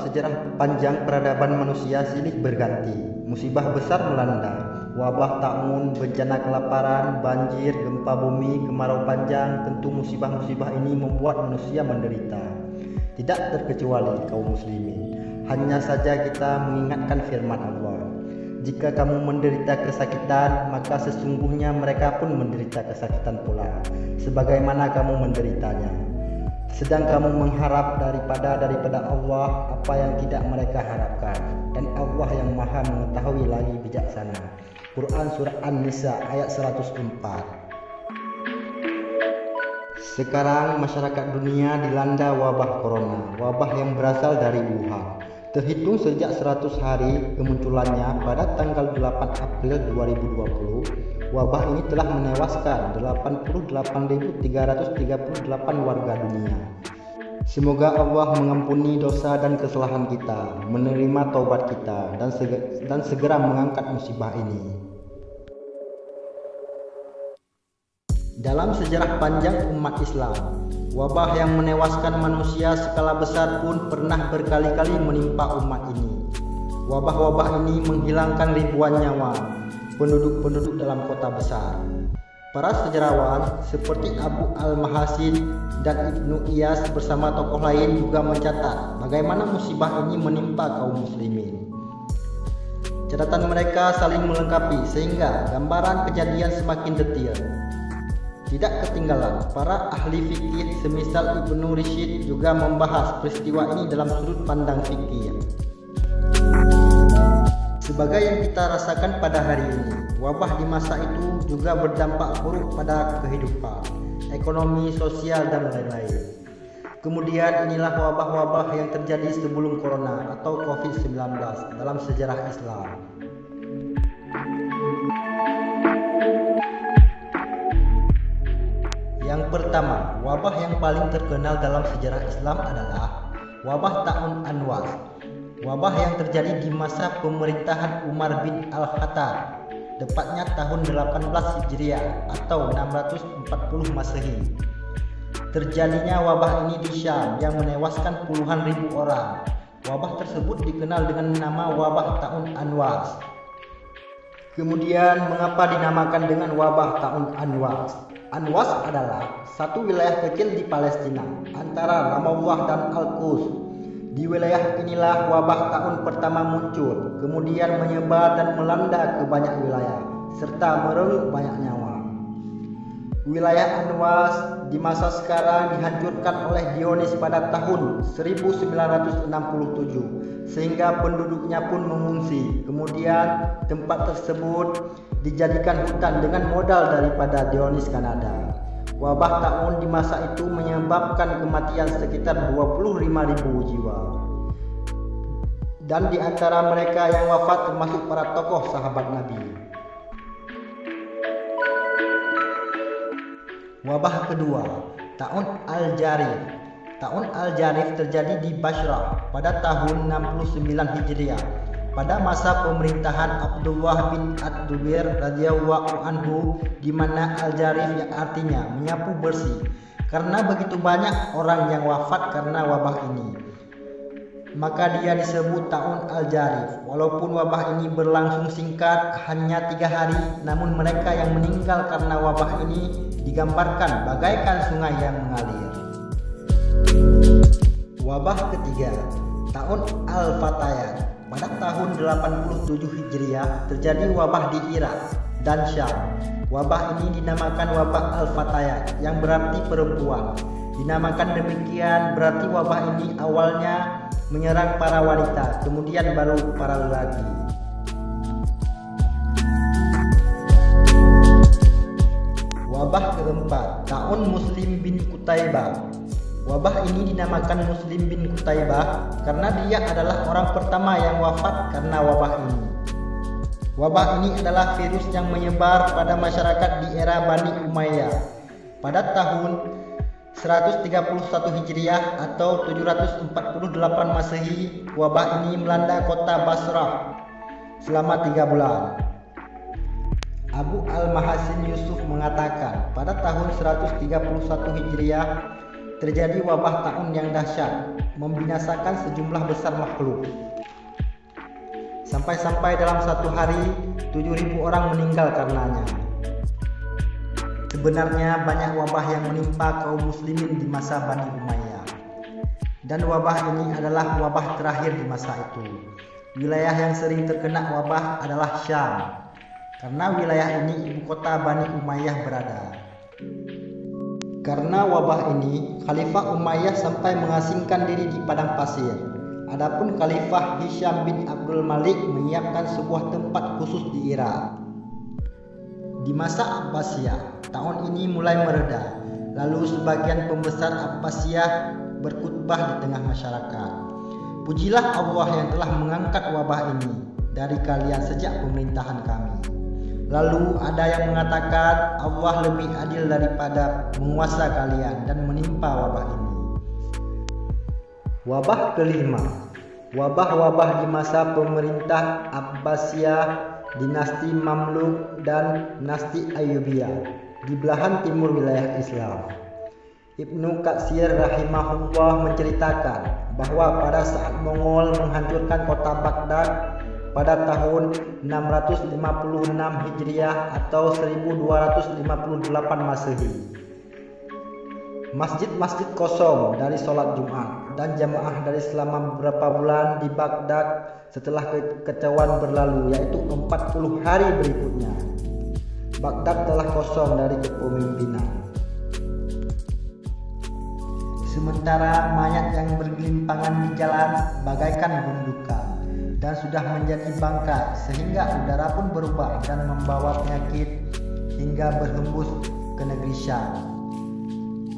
sejarah panjang peradaban manusia silih berganti, musibah besar melanda, wabah taun, bencana kelaparan, banjir, gempa bumi, kemarau panjang. Tentu musibah-musibah ini membuat manusia menderita. Tidak terkecuali kaum muslimin. Hanya saja kita mengingatkan firman Allah, jika kamu menderita kesakitan, maka sesungguhnya mereka pun menderita kesakitan pula, sebagaimana kamu menderitanya. Sedang kamu mengharap daripada Allah apa yang tidak mereka harapkan, dan Allah yang maha mengetahui lagi bijaksana. Quran Surah An-Nisa ayat 104. Sekarang masyarakat dunia dilanda wabah corona, wabah yang berasal dari Wuhan. Terhitung sejak 100 hari kemunculannya pada tanggal 8 April 2020, wabah ini telah menewaskan 88.338 warga dunia. Semoga Allah mengampuni dosa dan kesalahan kita, menerima taubat kita, dan segera mengangkat musibah ini. Dalam sejarah panjang umat Islam, wabah yang menewaskan manusia skala besar pun pernah berkali-kali menimpa umat ini. Wabah-wabah ini menghilangkan ribuan nyawa penduduk-penduduk dalam kota besar. Para sejarawan seperti Abu Al-Mahasin dan Ibnu Iyas bersama tokoh lain juga mencatat bagaimana musibah ini menimpa kaum muslimin. Catatan mereka saling melengkapi sehingga gambaran kejadian semakin detail. Tidak ketinggalan, para ahli fikih semisal Ibnu Rushd juga membahas peristiwa ini dalam sudut pandang fikih. Sebagai yang kita rasakan pada hari ini, wabah di masa itu juga berdampak buruk pada kehidupan, ekonomi, sosial, dan lain-lain. Kemudian inilah wabah-wabah yang terjadi sebelum corona atau COVID-19 dalam sejarah Islam. Yang pertama, wabah yang paling terkenal dalam sejarah Islam adalah wabah Ta'un Anwas. Wabah yang terjadi di masa pemerintahan Umar bin Al-Khattab, tepatnya tahun 18 Hijriah atau 640 Masehi. Terjadinya wabah ini di Syam yang menewaskan puluhan ribu orang. Wabah tersebut dikenal dengan nama wabah Ta'un Anwas. Kemudian mengapa dinamakan dengan wabah Ta'un Anwas? Anwas adalah satu wilayah kecil di Palestina antara Ramallah dan Al-Quds. Di wilayah inilah wabah tahun pertama muncul, kemudian menyebar dan melanda ke banyak wilayah serta merenggut banyak nyawa. Wilayah Anwas di masa sekarang dihancurkan oleh Dionis pada tahun 1967 sehingga penduduknya pun mengungsi. Kemudian tempat tersebut dijadikan hutan dengan modal daripada Dionis Kanada. Wabah tahun di masa itu menyebabkan kematian sekitar 25.000 jiwa. Dan di antara mereka yang wafat termasuk para tokoh sahabat Nabi. Wabah kedua, Ta'un Al-Jarif. Ta'un Al-Jarif terjadi di Basrah pada tahun 69 Hijriah pada masa pemerintahan Abdullah bin Ad-Dubair radhiyallahu anhu, di mana Al-Jarif yang artinya menyapu bersih karena begitu banyak orang yang wafat karena wabah ini. Maka dia disebut Ta'un Al-Jarif. Walaupun wabah ini berlangsung singkat, hanya 3 hari, namun mereka yang meninggal karena wabah ini digambarkan bagaikan sungai yang mengalir. Wabah ketiga, Ta'un Al-Fatayat. Pada tahun 87 Hijriah terjadi wabah di Irak dan Syam. Wabah ini dinamakan wabah Al-Fatayat yang berarti perempuan. Dinamakan demikian berarti wabah ini awalnya menyerang para wanita, kemudian baru para lelaki. Wabah keempat, Ta'un Muslim bin Qutaibah. Wabah ini dinamakan Muslim bin Qutaibah karena dia adalah orang pertama yang wafat karena wabah ini. Wabah ini adalah virus yang menyebar pada masyarakat di era Bani Umayyah. Pada tahun 131 Hijriah atau 748 Masehi, wabah ini melanda kota Basrah selama 3 bulan. Abu Al-Mahasin Yusuf mengatakan pada tahun 131 Hijriah terjadi wabah taun yang dahsyat, membinasakan sejumlah besar makhluk. Sampai-sampai dalam satu hari 7.000 orang meninggal karenanya. Sebenarnya banyak wabah yang menimpa kaum muslimin di masa Bani Umayyah. Dan wabah ini adalah wabah terakhir di masa itu. Wilayah yang sering terkena wabah adalah Syam, karena wilayah ini ibu kota Bani Umayyah berada. Karena wabah ini, Khalifah Umayyah sampai mengasingkan diri di padang pasir. Adapun Khalifah Hisham bin Abdul Malik menyiapkan sebuah tempat khusus di Irak. Di masa Abbasiyah, tahun ini mulai mereda. Lalu sebagian pembesar Abbasiyah berkhutbah di tengah masyarakat. Pujilah Allah yang telah mengangkat wabah ini dari kalian sejak pemerintahan kami. Lalu ada yang mengatakan Allah lebih adil daripada menguasa kalian dan menimpa wabah ini. Wabah kelima, wabah-wabah di masa pemerintah Abbasiyah, dinasti Mamluk dan dinasti Ayyubiyah di belahan timur wilayah Islam. Ibnu Katsir rahimahullah menceritakan bahwa pada saat Mongol menghancurkan kota Baghdad pada tahun 656 Hijriah atau 1258 Masehi, masjid-masjid kosong dari sholat Jumat dan jamaah dari selama beberapa bulan di Baghdad setelah kekacauan berlalu, yaitu 40 hari berikutnya. Baghdad telah kosong dari kepemimpinan. Sementara mayat yang bergelimpangan di jalan bagaikan gundukan dan sudah menjadi bangkai, sehingga udara pun berubah dan membawa penyakit hingga berhembus ke negeri Syam.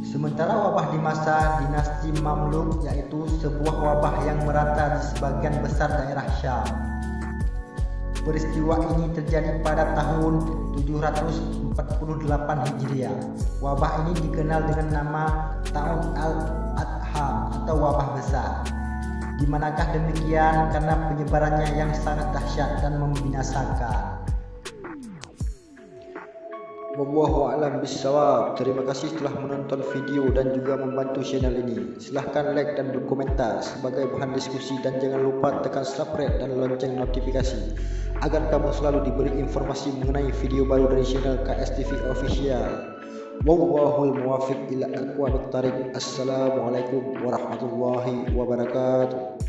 Sementara wabah di masa dinasti Mamluk, yaitu sebuah wabah yang merata di sebagian besar daerah Syam. Peristiwa ini terjadi pada tahun 748 Hijriah. Wabah ini dikenal dengan nama Tahun Al-Adha atau wabah besar. Di manakah demikian? Karena penyebarannya yang sangat dahsyat dan membinasakan. Wallahu a'lam bishawab. Terima kasih telah menonton video dan juga membantu channel ini. Silahkan like dan berkomentar sebagai bahan diskusi, dan jangan lupa tekan subscribe dan lonceng notifikasi agar kamu selalu diberi informasi mengenai video baru dari channel KS TV Official. Wallahul muwaffiq ila aqwamit thariq. Assalamualaikum warahmatullahi wabarakatuh.